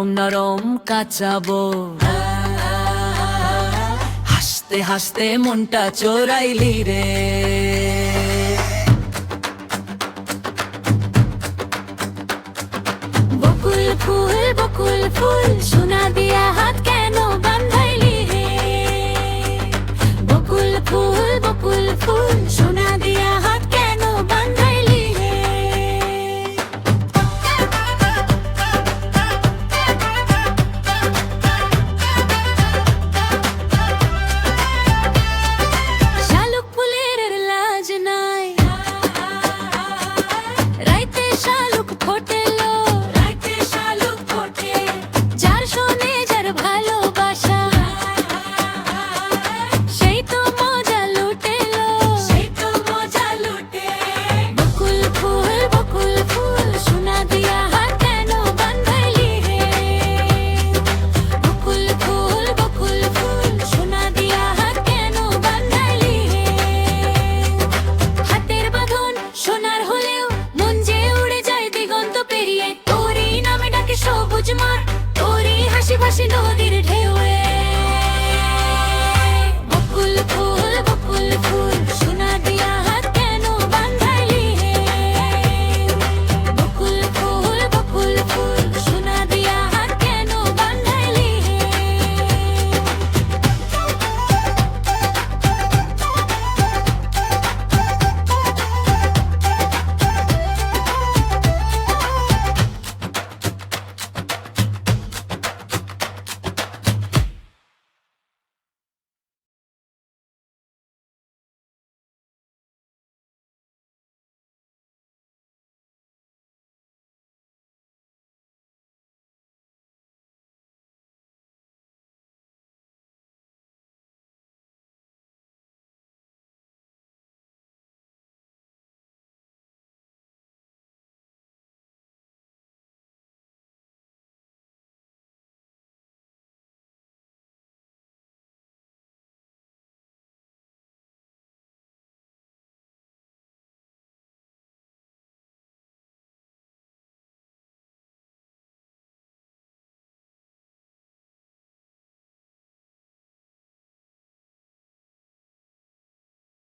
নরম নরম কাঁচাবো। হাসতে হাসতে মনটা চোরাইলি রে। বকুল ফুল সোনা দিয়া হাত কেন বান্ধাইলি রে? বকুল ফুল সোনা দিয়া হাত কেন বান্ধাইলি রে? শালুক ফুলের লাজ নাই, রাইতে শালুক ফোটে। সবুজ মাঠ তোরই হাসি ভাসি নদীর ঢেউয়ে